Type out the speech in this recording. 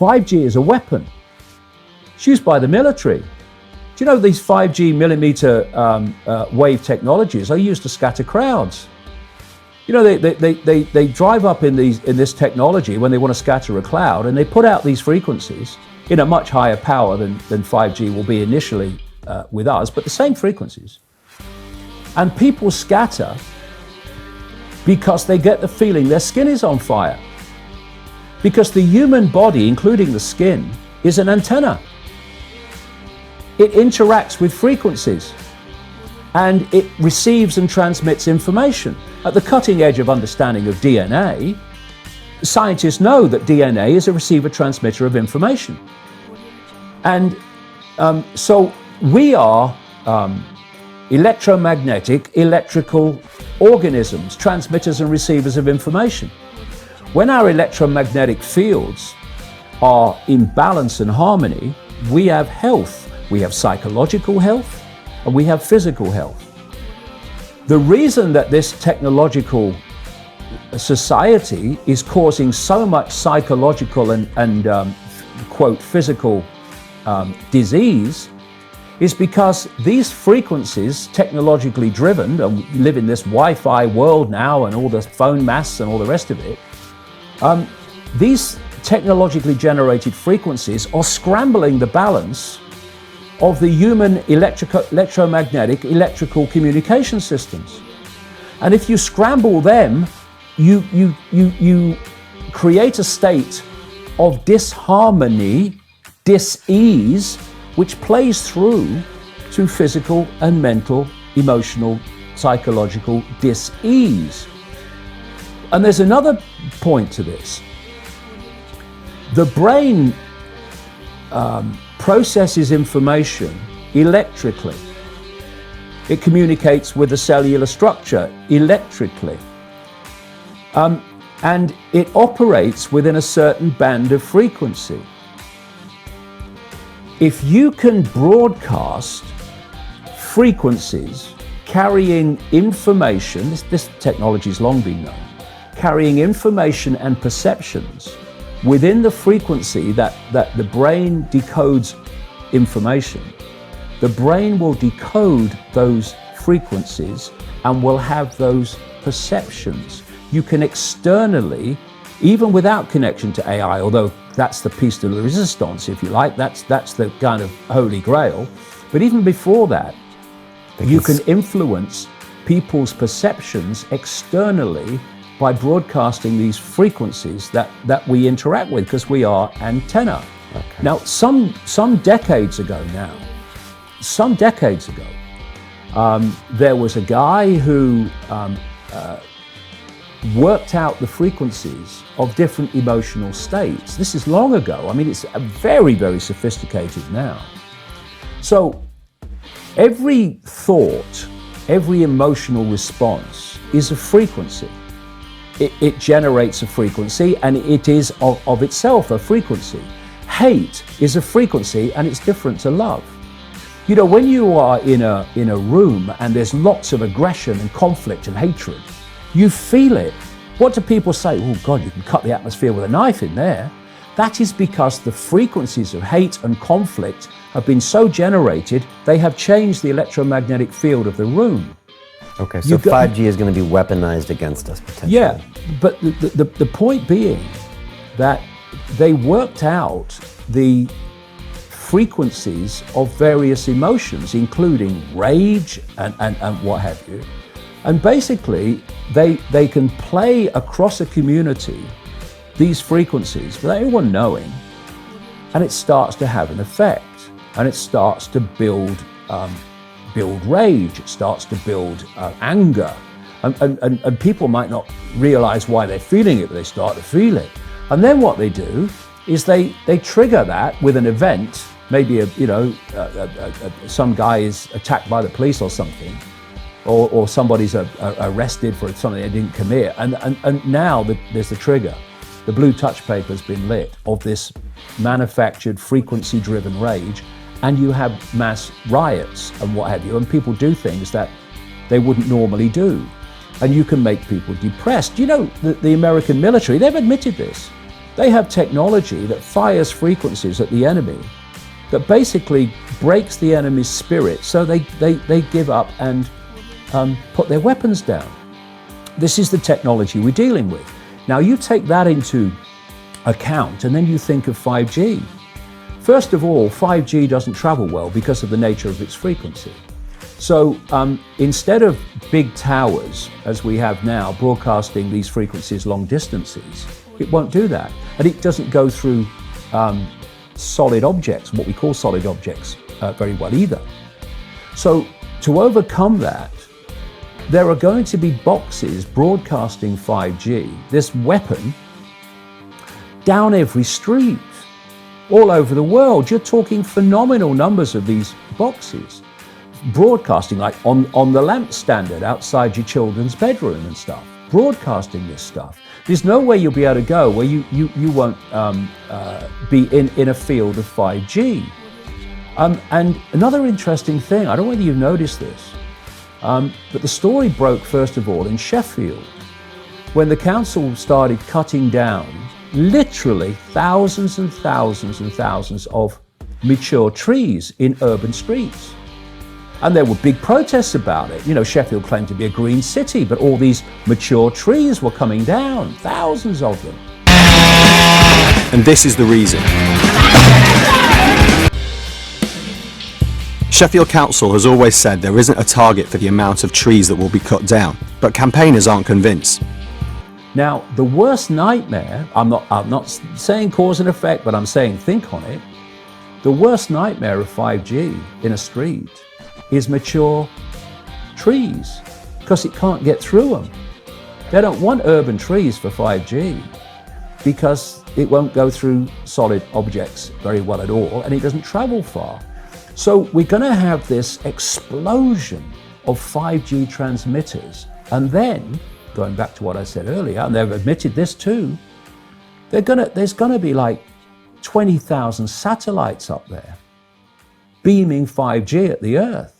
5G is a weapon. It's used by the military. Do you know these 5G millimeter wave technologies are used to scatter crowds? You know, they drive up in this technology when they want to scatter a cloud, and they put out these frequencies in a much higher power than 5G will be initially with us, but the same frequencies. And people scatter because they get the feeling their skin is on fire. Because the human body, including the skin, is an antenna. It interacts with frequencies and it receives and transmits information. At the cutting edge of understanding of DNA, scientists know that DNA is a receiver-transmitter of information. And so we are electromagnetic, electrical organisms, transmitters and receivers of information. When our electromagnetic fields are in balance and harmony, we have health. We have psychological health and we have physical health. The reason that this technological society is causing so much psychological and quote, physical disease is because these frequencies, technologically driven, and we live in this Wi-Fi world now and all the phone masts and all the rest of it, these technologically generated frequencies are scrambling the balance of the human electromagnetic electrical communication systems. And if you scramble them, you create a state of disharmony, dis-ease, which plays through to physical and mental, emotional, psychological dis-ease. And there's another point to this. The brain processes information electrically. It communicates with the cellular structure electrically. And it operates within a certain band of frequency. If you can broadcast frequencies carrying information, this technology has long been known, carrying information and perceptions within the frequency that the brain decodes information, the brain will decode those frequencies and will have those perceptions. You can externally, even without connection to AI, although that's the piece de la resistance, if you like, that's the kind of holy grail. But even before that, you can influence people's perceptions externally by broadcasting these frequencies that we interact with, because we are antenna. Okay. Now, some decades ago, there was a guy who worked out the frequencies of different emotional states. This is long ago. I mean, it's very, very sophisticated now. So every thought, every emotional response is a frequency. It generates a frequency, and it is of itself a frequency. Hate is a frequency, and it's different to love. You know, when you are in a room and there's lots of aggression and conflict and hatred, you feel it. What do people say? Oh God, you can cut the atmosphere with a knife in there. That is because the frequencies of hate and conflict have been so generated, they have changed the electromagnetic field of the room. Okay, so 5G is going to be weaponized against us potentially. Yeah, but the point being that they worked out the frequencies of various emotions, including rage and what have you. And basically, they can play across a community these frequencies without anyone knowing, and it starts to have an effect, and it starts to build rage, it starts to build anger, and people might not realize why they're feeling it, but they start to feel it. And then what they do is they trigger that with an event, maybe some guy is attacked by the police or something, or somebody's arrested for something they didn't commit, and now there's the trigger. The blue touch paper's been lit of this manufactured frequency-driven rage, and you have mass riots and what have you, and people do things that they wouldn't normally do. And you can make people depressed. You know, the American military, they've admitted this. They have technology that fires frequencies at the enemy that basically breaks the enemy's spirit, so they give up and put their weapons down. This is the technology we're dealing with. Now you take that into account and then you think of 5G. First of all, 5G doesn't travel well because of the nature of its frequency. So instead of big towers, as we have now, broadcasting these frequencies long distances, it won't do that. And it doesn't go through solid objects, what we call solid objects, very well either. So to overcome that, there are going to be boxes broadcasting 5G, this weapon, down every street, all over the world. You're talking phenomenal numbers of these boxes, broadcasting like on the lamp standard outside your children's bedroom and stuff, broadcasting this stuff. There's no way you'll be able to go where you won't be in a field of 5G. And another interesting thing, I don't know whether you've noticed this, but the story broke first of all in Sheffield when the council started cutting down literally thousands and thousands and thousands of mature trees in urban streets. And there were big protests about it. You know, Sheffield claimed to be a green city, but all these mature trees were coming down, thousands of them. And this is the reason. Sheffield Council has always said there isn't a target for the amount of trees that will be cut down, but campaigners aren't convinced. Now, the worst nightmare, I'm not saying cause and effect, but I'm saying think on it. The worst nightmare of 5G in a street is mature trees, because it can't get through them. They don't want urban trees for 5G because it won't go through solid objects very well at all, and it doesn't travel far. So we're going to have this explosion of 5G transmitters, and then, going back to what I said earlier, and they've admitted this too, there's going to be like 20,000 satellites up there beaming 5G at the Earth.